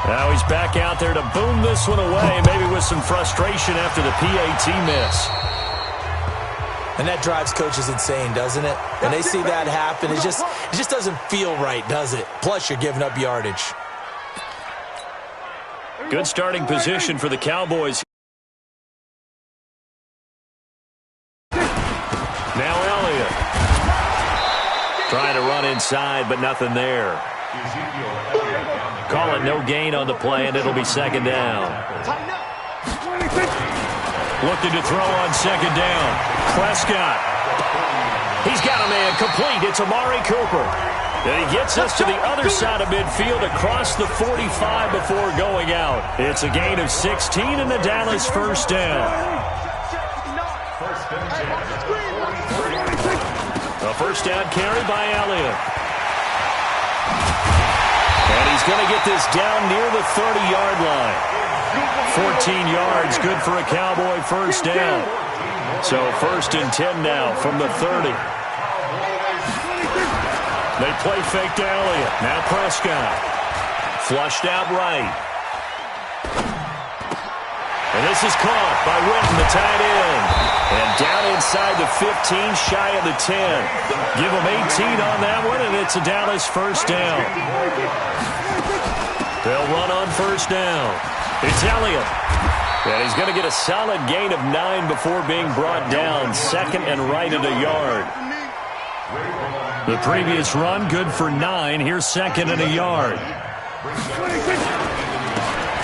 Now he's back out there to boom this one away, maybe with some frustration after the PAT miss. And that drives coaches insane, doesn't it? When they see that happen, it just doesn't feel right, does it? Plus, you're giving up yardage. Good starting position for the Cowboys. Now Elliott. Trying to run inside, but nothing there. Call it no gain on the play, and it'll be second down. Looking to throw on second down. Prescott. He's got a man complete. It's Amari Cooper. And he gets us to the other side of midfield across the 45 before going out. It's a gain of 16 and the Dallas first down. A first down carry by Elliott. And he's going to get this down near the 30-yard line. 14 yards, good for a Cowboy first down. So first and 10 now from the 30. They play fake to Elliott. Now Prescott. Flushed out right. And this is caught by Witten, the tight end. And down inside the 15, shy of the 10. Give him 18 on that one, and it's a Dallas first down. They'll run on first down. It's Elliott. And he's going to get a solid gain of 9 before being brought down. Second and right at a yard. The previous run, good for 9. Here's second and a yard.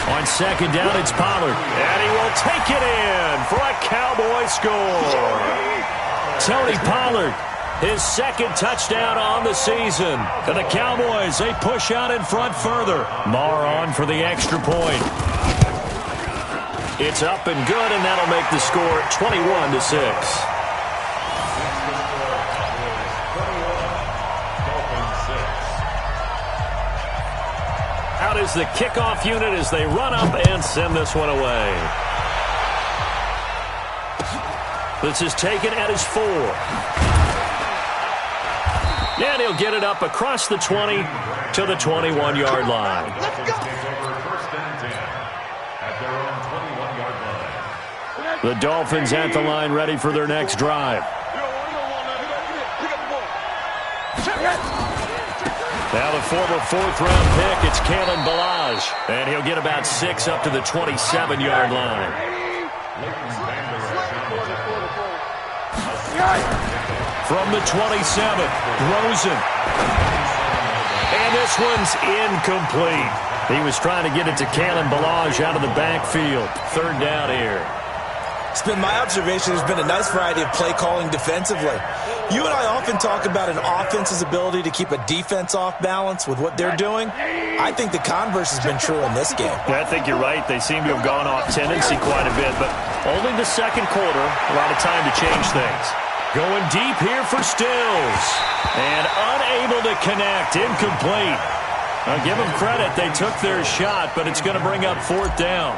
On second down, it's Pollard. And he will take it in for a Cowboy score. Tony Pollard, his second touchdown on the season. And the Cowboys, they push out in front further. Marr on for the extra point. It's up and good, and that'll make the score 21-6. Out is the kickoff unit as they run up and send this one away. This is taken at his 4. And he'll get it up across the 20 to the 21-yard line. The Dolphins at the line, ready for their next drive. Now the former fourth-round pick, it's Kalen Ballage. And he'll get about 6 up to the 27-yard line. From the 27, Rosen. And this one's incomplete. He was trying to get it to Kalen Ballage out of the backfield. Third down here. It's been my observation there's been a nice variety of play calling defensively. You and I often talk about an offense's ability to keep a defense off balance with what they're doing. I think the converse has been true in this game. Yeah, I think you're right. They seem to have gone off tendency quite a bit, but only the second quarter, a lot of time to change things. Going deep here for Stills. And unable to connect, incomplete. I'll give them credit. They took their shot, but it's going to bring up fourth down.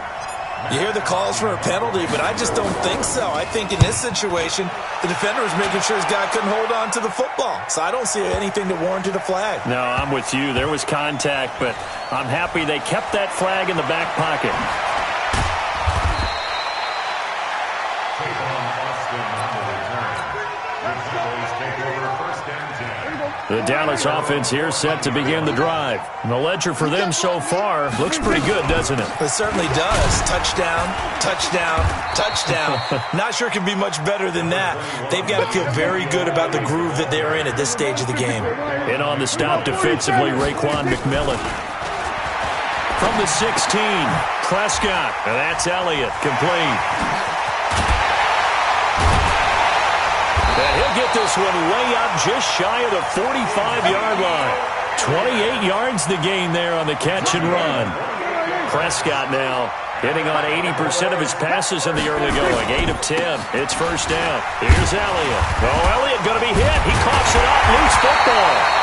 You hear the calls for a penalty, but I just don't think so. I think in this situation, the defender was making sure his guy couldn't hold on to the football. So I don't see anything that warranted a flag. No, I'm with you. There was contact, but I'm happy they kept that flag in the back pocket. The Dallas offense here set to begin the drive. And the ledger for them so far looks pretty good, doesn't it? It certainly does. Touchdown, touchdown, touchdown. Not sure it can be much better than that. They've got to feel very good about the groove that they're in at this stage of the game. And on the stop defensively, Raekwon McMillan. From the 16, Prescott. And that's Elliott, complete. And he'll get this one way up just shy of the 45-yard line. 28 yards the gain there on the catch and run. Prescott now hitting on 80% of his passes in the early going. 8 of 10. It's first down. Here's Elliott. Oh, Elliott going to be hit. He coughs it up. Loose football.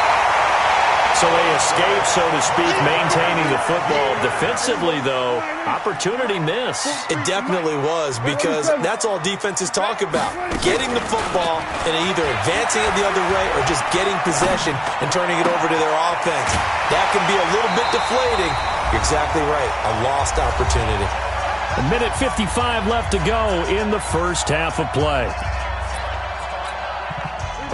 So they escape, so to speak, maintaining the football. Defensively, though, opportunity miss. It definitely was, because that's all defenses talk about. Getting the football and either advancing it the other way or just getting possession and turning it over to their offense. That can be a little bit deflating, You're exactly right. A lost opportunity. A minute 55 left to go in the first half of play.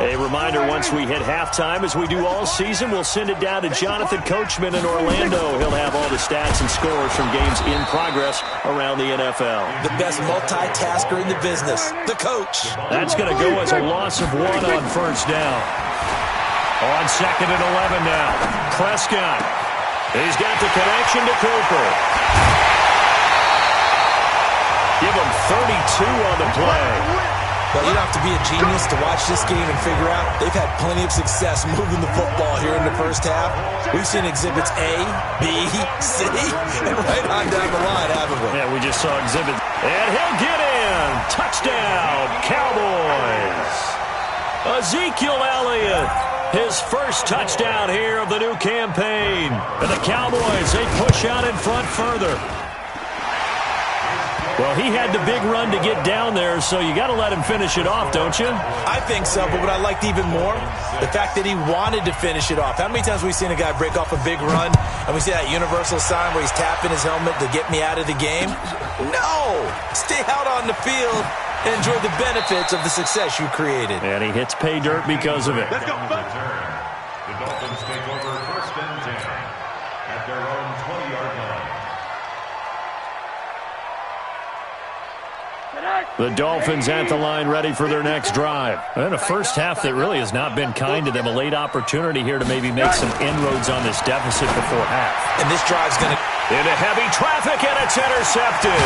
A reminder, once we hit halftime, as we do all season, we'll send it down to Jonathan Coachman in Orlando. He'll have all the stats and scores from games in progress around the NFL. The best multitasker in the business, the coach. That's going to go as a loss of 1 on first down. On 2nd and 11 now. Prescott. He's got the connection to Cooper. Give him 32 on the play. Well, you don't have to be a genius to watch this game and figure out they've had plenty of success moving the football here in the first half. We've seen exhibits A, B, C, and right on down the line, haven't we? Yeah, we just saw exhibits. And he'll get in. Touchdown, Cowboys. Ezekiel Elliott, his first touchdown here of the new campaign. And the Cowboys, they push out in front further. Well, he had the big run to get down there, so you got to let him finish it off, don't you? I think so, but what I liked even more, the fact that he wanted to finish it off. How many times have we seen a guy break off a big run, and we see that universal sign where he's tapping his helmet to get me out of the game? No! Stay out on the field and enjoy the benefits of the success you created. And he hits pay dirt because of it. Let's go. The Dolphins take over 1st and 10 at their own 20-yard line. The Dolphins at the line, ready for their next drive. And a first half that really has not been kind to them. A late opportunity here to maybe make some inroads on this deficit before half. And this drive's going to... Into heavy traffic, and it's intercepted.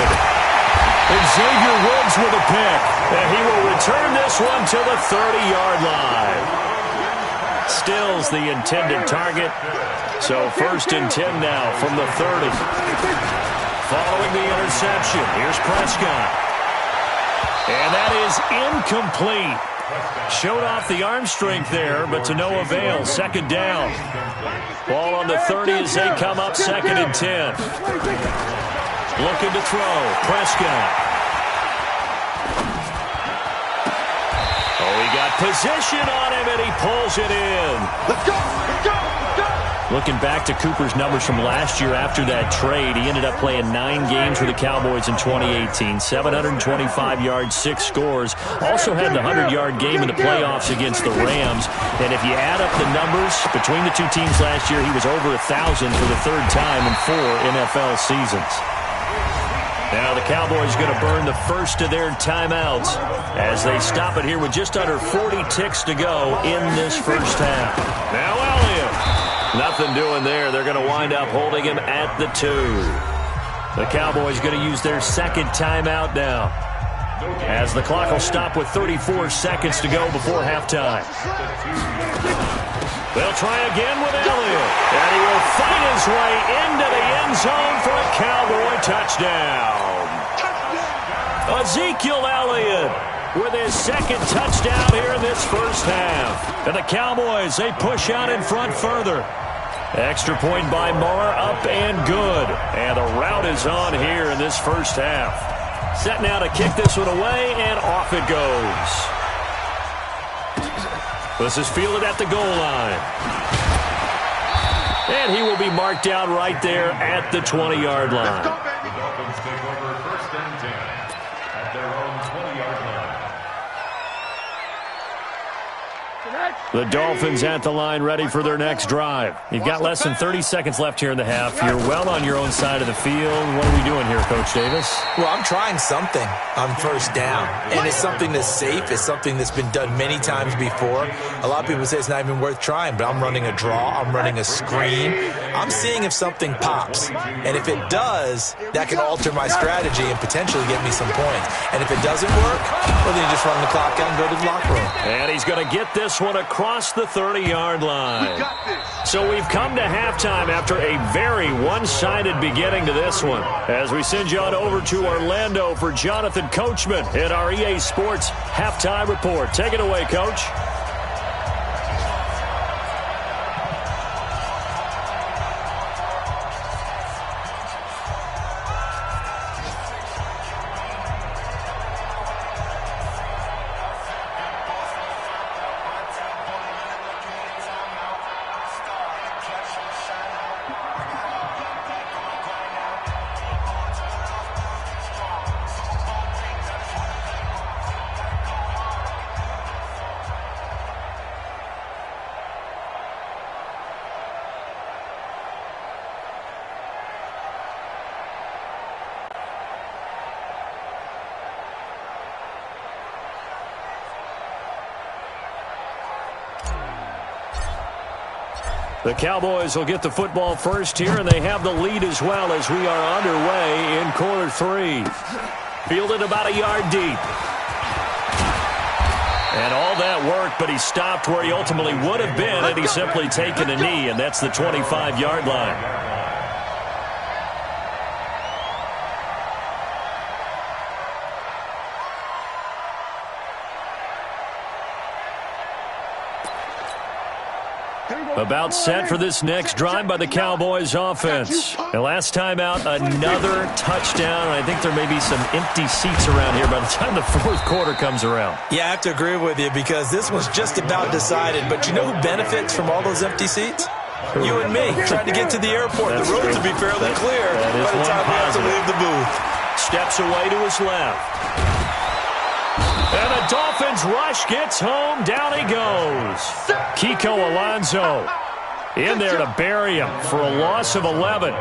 Xavier Woods with a pick. And he will return this one to the 30-yard line. Stills the intended target. So 1st and 10 now from the 30. Following the interception, here's Prescott. And that is incomplete. Showed off the arm strength there, but to no avail. 2nd down. Ball on the 30 as they come up 2nd and 10. Looking to throw. Prescott. Oh, he got position on him, and he pulls it in. Let's go. Let's go. Looking back to Cooper's numbers from last year after that trade, he ended up playing 9 games for the Cowboys in 2018. 725 yards, 6 scores. Also had the 100-yard game in the playoffs against the Rams. And if you add up the numbers between the two teams last year, he was over 1,000 for the 3rd time in 4 NFL seasons. Now the Cowboys going to burn the first of their timeouts as they stop it here with just under 40 ticks to go in this first half. Now Elliott. Nothing doing there. They're going to wind up holding him at the 2. The Cowboys going to use their 2nd timeout now, as the clock will stop with 34 seconds to go before halftime. They'll try again with Elliott, and he will fight his way into the end zone for a Cowboy touchdown. Ezekiel Elliott with his 2nd touchdown here in this first half. And the Cowboys, they push out in front further. Extra point by Marr, up and good. And the route is on here in this first half. Set now to kick this one away, and off it goes. This is fielded at the goal line. And he will be marked down right there at the 20-yard line. The Dolphins take over 1st and 10 at their own 20-yard line. The Dolphins at the line, ready for their next drive. You've got less than 30 seconds left here in the half. You're well on your own side of the field. What are we doing here, Coach Davis? Well, I'm trying something on 1st down, and it's something that's safe. It's something that's been done many times before. A lot of people say it's not even worth trying, but I'm running a draw. I'm running a screen. I'm seeing if something pops, and if it does, that can alter my strategy and potentially get me some points. And if it doesn't work, well, then you just run the clock out and go to the locker room. And he's going to get this one across the 30-yard line. So we've come to halftime after a very one-sided beginning to this one, as we send you on over to Orlando for Jonathan Coachman in our EA Sports Halftime Report. Take it away, Coach. The Cowboys will get the football first here, and they have the lead as well as we are underway in quarter 3. Fielded about a yard deep. And all that work, but he stopped where he ultimately would have been had he simply taken a knee, and that's the 25-yard line. About set for this next drive by the Cowboys offense. And last time out, another touchdown. I think there may be some empty seats around here by the time the fourth quarter comes around. Yeah, I have to agree with you because this one's just about decided. But you know who benefits from all those empty seats? You and me, trying to get to the airport. The roads will be fairly clear by the time we have to leave the booth. Steps away to his left. And the Dolphins rush gets home. Down he goes. Kiko Alonso in there to bury him for a loss of 11.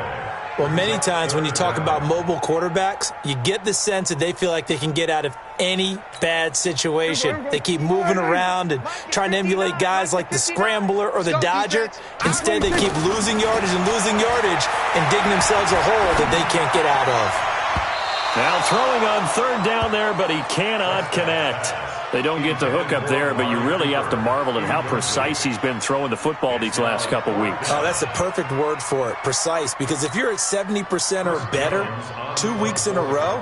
Well, many times when you talk about mobile quarterbacks, you get the sense that they feel like they can get out of any bad situation. They keep moving around and trying to emulate guys like the Scrambler or the Dodger. Instead, they keep losing yardage and digging themselves a hole that they can't get out of. Now throwing on third down there, but he cannot connect. They don't get the hook up there, but you really have to marvel at how precise he's been throwing the football these last couple weeks. Oh, that's the perfect word for it, precise, because if you're at 70% or better 2 weeks in a row,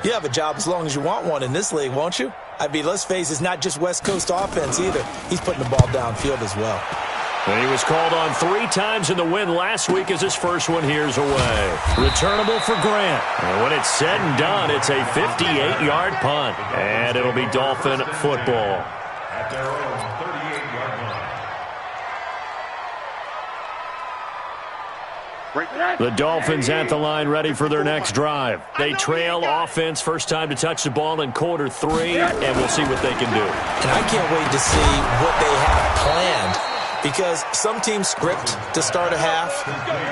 you have a job as long as you want one in this league, won't you? I mean, let's face it, it's not just West Coast offense either. He's putting the ball downfield as well. And he was called on 3 times in the win last week as his first one here's away. Returnable for Grant. And when it's said and done, it's a 58-yard punt. And it'll be Dolphin football. At their own 38-yard line. The Dolphins at the line ready for their next drive. They trail offense, first time to touch the ball in quarter 3, and we'll see what they can do. And I can't wait to see what they have planned. Because some teams script to start a half.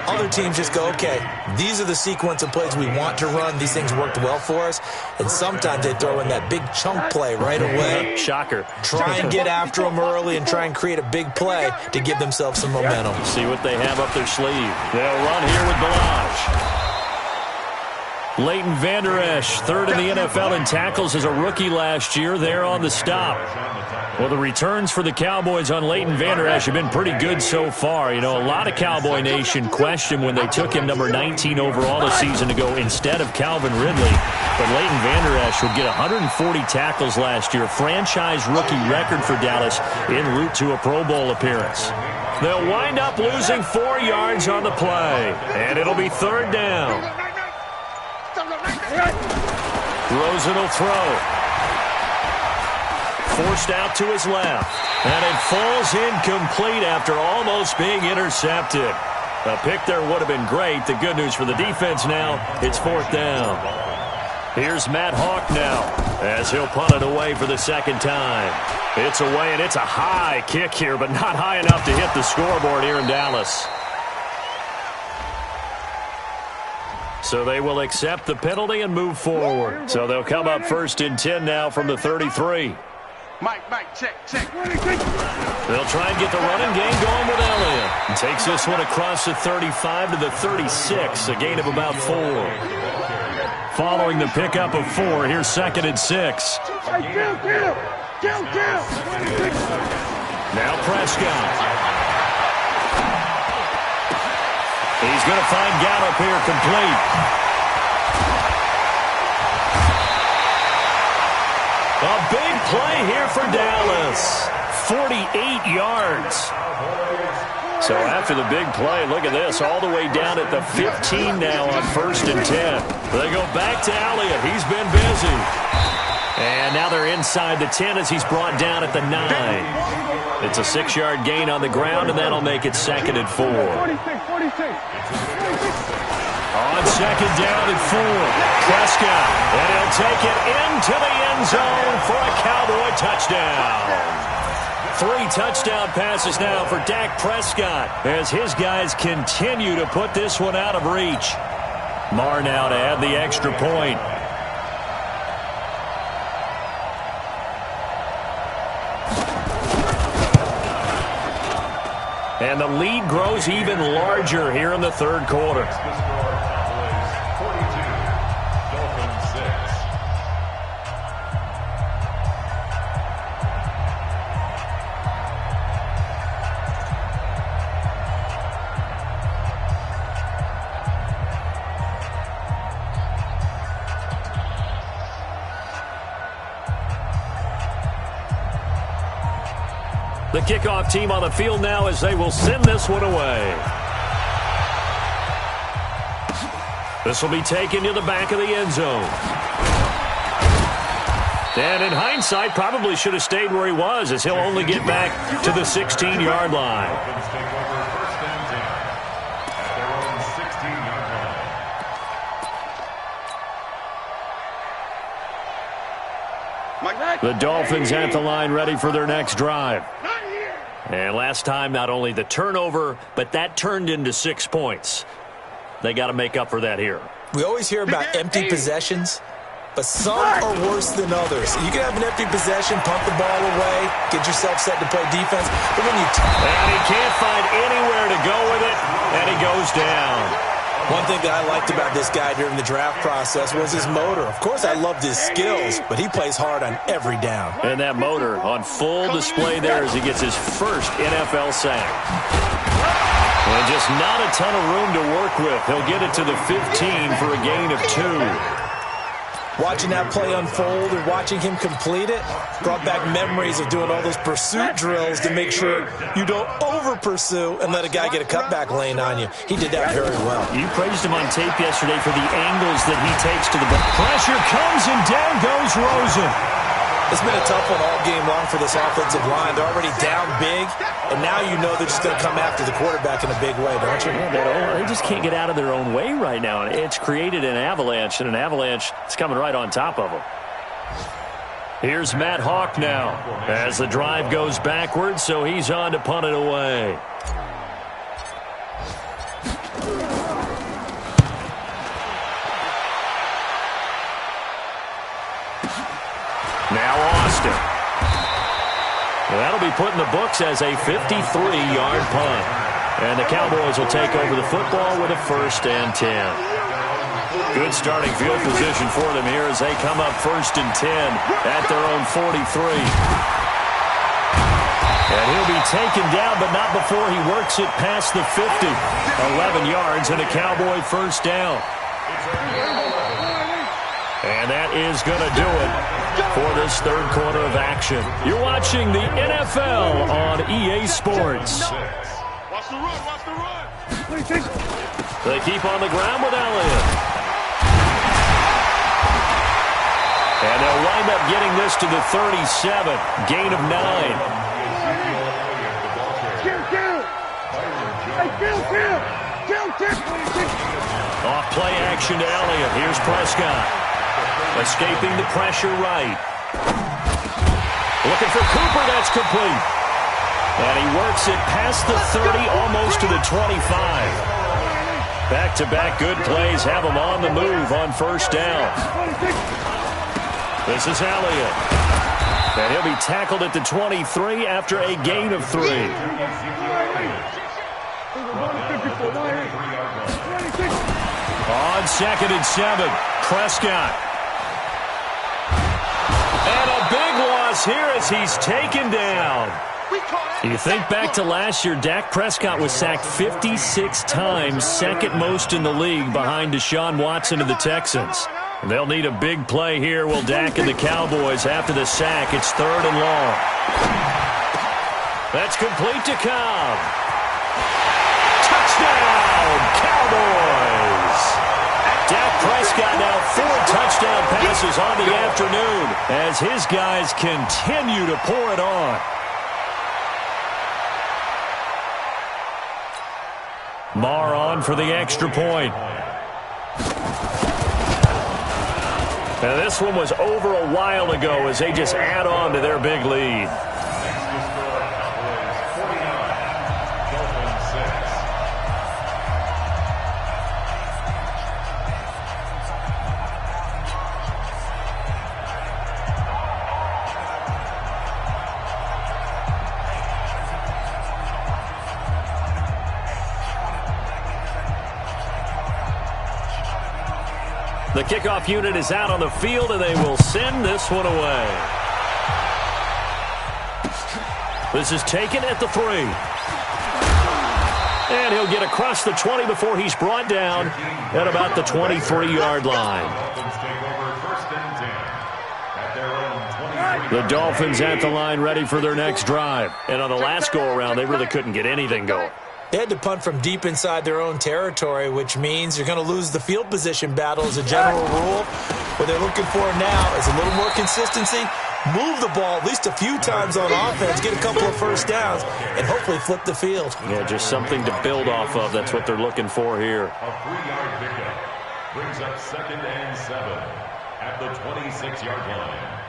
Other teams just go, okay, these are the sequence of plays we want to run. These things worked well for us. And sometimes they throw in that big chunk play right away. Shocker. Try and get after them early and try and create a big play to give themselves some momentum. See what they have up their sleeve. They'll run here with Balaj. Leighton Vander Esch, third in the NFL in tackles as a rookie last year. There on the stop. Well, the returns for the Cowboys on Leighton Vander Esch have been pretty good so far. You know, a lot of Cowboy Nation questioned when they took him number 19 overall a season ago instead of Calvin Ridley. But Leighton Vander Esch would get 140 tackles last year, franchise rookie record for Dallas, en route to a Pro Bowl appearance. They'll wind up losing 4 yards on the play, and it'll be third down. Rosen will throw. Forced out to his left. And it falls incomplete after almost being intercepted. A pick there would have been great. The good news for the defense now, it's fourth down. Here's Matt Hawk now as he'll punt it away for the second time. It's away, and it's a high kick here, but not high enough to hit the scoreboard here in Dallas. So they will accept the penalty and move forward. So they'll come up first and 10 now from the 33. Mike, check. They'll try and get the running game going with Elliott. He takes this one across the 35 to the 36, a gain of about 4. Following the pickup of 4, here's second and 6. Now Prescott. He's going to find Gallup here complete. A big play here for Dallas. 48 yards. So after the big play, look at this, all the way down at the 15 now on first and 10. They go back to Elliott. He's been busy. And now they're inside the 10 as he's brought down at the 9. It's a 6-yard gain on the ground, and that'll make it second and 4. On second down and 4, Prescott, and he'll take it into the end zone for a Cowboy touchdown. 3 touchdown passes now for Dak Prescott as his guys continue to put this one out of reach. Marr now to add the extra point. And the lead grows even larger here in the third quarter. The score, Cowboys 42, Dolphins 6. The kickoff team on the field now as they will send this one away. This will be taken to the back of the end zone. And in hindsight, probably should have stayed where he was, as he'll only get back to the 16-yard line. Dolphins take over first and 10 at their own 16-yard line. The Dolphins at the line, ready for their next drive. And last time, not only the turnover, but that turned into 6 points. They got to make up for that here. We always hear about empty possessions, but some are worse than others. You can have an empty possession, pump the ball away, get yourself set to play defense, but when you... And he can't find anywhere to go with it, and he goes down. One thing that I liked about this guy during the draft process was his motor. Of course, I loved his skills, but he plays hard on every down. And that motor on full display there as he gets his first NFL sack. And just not a ton of room to work with. He'll get it to the 15 for a gain of 2. Watching that play unfold and watching him complete it brought back memories of doing all those pursuit drills to make sure you don't over-pursue and let a guy get a cutback lane on you. He did that very well. You praised him on tape yesterday for the angles that he takes to the ball. Pressure comes and down goes Rosen. It's been a tough one all game long for this offensive line. They're already down big, and now you know they're just going to come after the quarterback in a big way, don't you? Yeah, they just can't get out of their own way right now. And it's created an avalanche, and an avalanche is coming right on top of them. Here's Matt Hawk now as the drive goes backwards, so he's on to punt it away. Now Austin. Well, that'll be put in the books as a 53-yard punt. And the Cowboys will take over the football with a first and 10. Good starting field position for them here as they come up first and 10 at their own 43. And he'll be taken down, but not before he works it past the 50. 11 yards and a Cowboy first down. And that is going to do it for this third quarter of action. You're watching the NFL on EA Sports. Watch the run, watch the run. They keep on the ground with Elliott. And they'll wind up getting this to the 37. Gain of 9. Off play action to Elliott. Here's Prescott. Escaping the pressure right. Looking for Cooper. That's complete. And he works it past the 30, almost to the 25. Back-to-back good plays have him on the move on first down. This is Elliott. And he'll be tackled at the 23 after a gain of 3. On second and 7, Prescott. And a big loss here as he's taken down. You think back to last year, Dak Prescott was sacked 56 times, second most in the league behind Deshaun Watson of the Texans. And they'll need a big play here, will Dak and the Cowboys after the sack. It's third and long. That's complete to Cobb. Touchdown, Cowboys! Dak Prescott now 4 touchdown passes on the afternoon as his guys continue to pour it on. Marr on for the extra point. Now this one was over a while ago as they just add on to their big lead. The kickoff unit is out on the field, and they will send this one away. This is taken at the 3. And he'll get across the 20 before he's brought down at about the 23-yard line. The Dolphins at the line ready for their next drive. And on the last go-around, they really couldn't get anything going. They had to punt from deep inside their own territory, which means you're going to lose the field position battle as a general rule. What they're looking for now is a little more consistency, move the ball at least a few times on offense, get a couple of first downs, and hopefully flip the field. Yeah, just something to build off of. That's what they're looking for here. A 3-yard pickup brings up 2nd and 7 at the 26-yard line.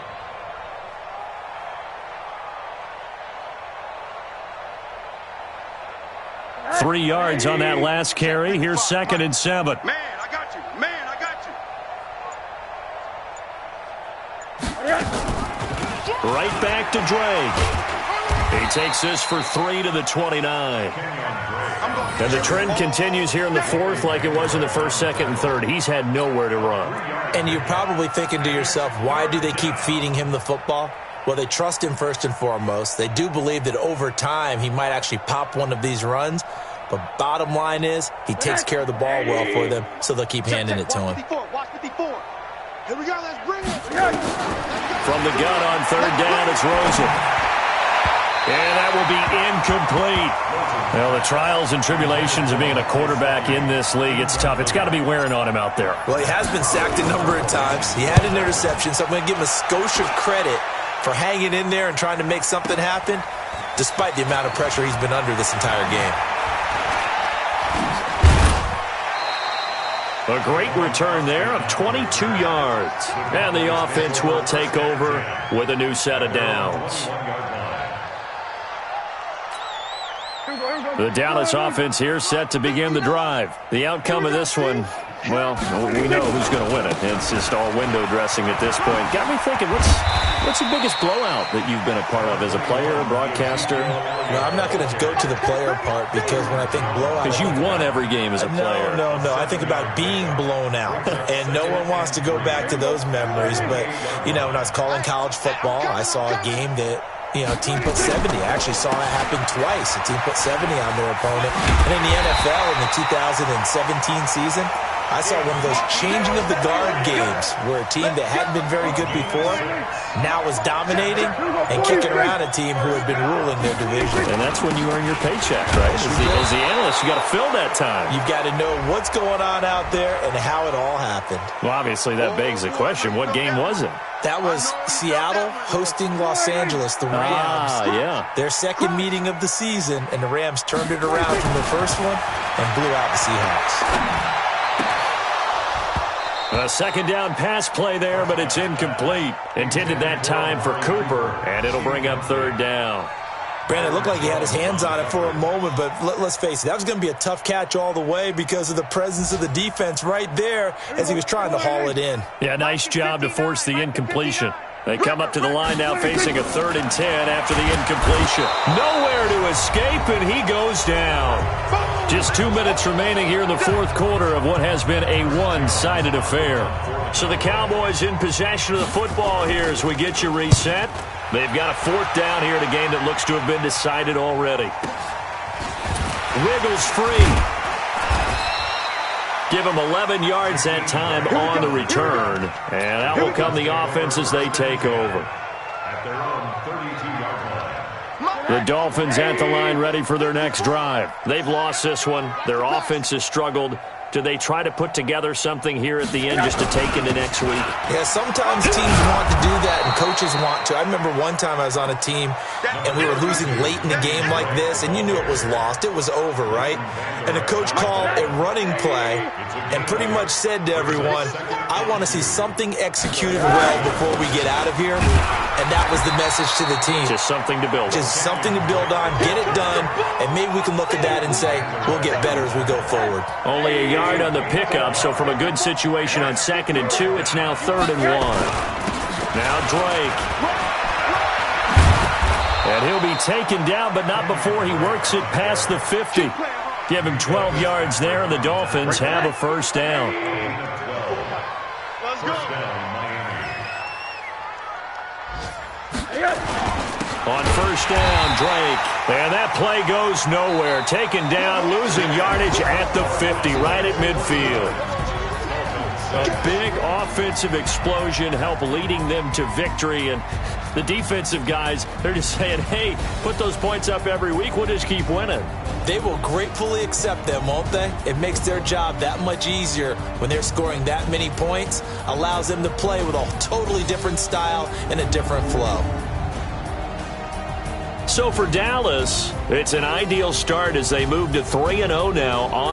Three yards on that last carry. Here's 2nd and 7. Man, I got you. Man, I got you. Right back to Drake. He takes this for 3 to the 29. And the trend continues here in the 4th like it was in the 1st, 2nd, and 3rd. He's had nowhere to run. And you're probably thinking to yourself, why do they keep feeding him the football? Well, they trust him first and foremost. They do believe that over time he might actually pop one of these runs. But bottom line is he takes care of the ball well for them, so they'll keep handing it to him. Watch 54. Here we go. Let's bring it. From the gun on 3rd down, it's Rosen. And that will be incomplete. Well, the trials and tribulations of being a quarterback in this league, it's tough. It's got to be wearing on him out there. Well, he has been sacked a number of times. He had an interception, so I'm going to give him a skosh of credit for hanging in there and trying to make something happen, despite the amount of pressure he's been under this entire game. A great return there of 22 yards. And the offense will take over with a new set of downs. The Dallas offense here set to begin the drive. The outcome of this one, well, we know who's going to win it. It's just all window dressing at this point. Got me thinking, what's the biggest blowout that you've been a part of as a player, a broadcaster? No, I'm not going to go to the player part because when I think blowout... Because you won every game as a player. No. I think about being blown out. And no one wants to go back to those memories. But, you know, when I was calling college football, I saw a game that... a team put 70. I actually saw it happen twice. A team put 70 on their opponent. And in the NFL in the 2017 season, I saw one of those changing of the guard games where a team that hadn't been very good before now was dominating and kicking around a team who had been ruling their division. And that's when you earn your paycheck, right? As the analyst, you got to fill that time. You've got to know what's going on out there and how it all happened. Well, obviously, that begs the question, what game was it? That was Seattle hosting Los Angeles, the Rams. Yeah. Their second meeting of the season, and the Rams turned it around from the first one and blew out the Seahawks. A second down pass play there, but it's incomplete. Intended that time for Cooper, and it'll bring up 3rd down. Brandon, it looked like he had his hands on it for a moment, but let's face it, that was going to be a tough catch all the way because of the presence of the defense right there as he was trying to haul it in. Yeah, nice job to force the incompletion. They come up to the line now facing a 3rd and 10 after the incompletion. Nowhere to escape, and he goes down. Just 2 minutes remaining here in the 4th quarter of what has been a one-sided affair. So the Cowboys in possession of the football here as we get you reset. They've got a 4th down here in a game that looks to have been decided already. Wiggles free. Give them 11 yards that time on the return. And out will come the offense as they take over. At their own 32-yard line. The Dolphins at the line ready for their next drive. They've lost this one. Their offense has struggled. Do they try to put together something here at the end just to take into next week? Yeah, sometimes teams want to do that and coaches want to. I remember one time I was on a team and we were losing late in the game like this, and you knew it was lost. It was over, right? And the coach called a running play and pretty much said to everyone, I want to see something executed well before we get out of here. And that was the message to the team. Just something to build on. Just something to build on, get it done, and maybe we can look at that and say, we'll get better as we go forward. Only a yard on the pickup, so from a good situation on 2nd and 2, it's now 3rd and 1. Now Drake. And he'll be taken down, but not before he works it past the 50. Give him 12 yards there, and the Dolphins have a 1st down. Let's go. First down, Miami. On first down, Drake. And that play goes nowhere. Taken down, losing yardage at the 50, right at midfield. A big offensive explosion helped leading them to victory. And the defensive guys, they're just saying, hey, put those points up every week. We'll just keep winning. They will gratefully accept them, won't they? It makes their job that much easier when they're scoring that many points. Allows them to play with a totally different style and a different flow. So for Dallas, it's an ideal start as they move to 3-0 now on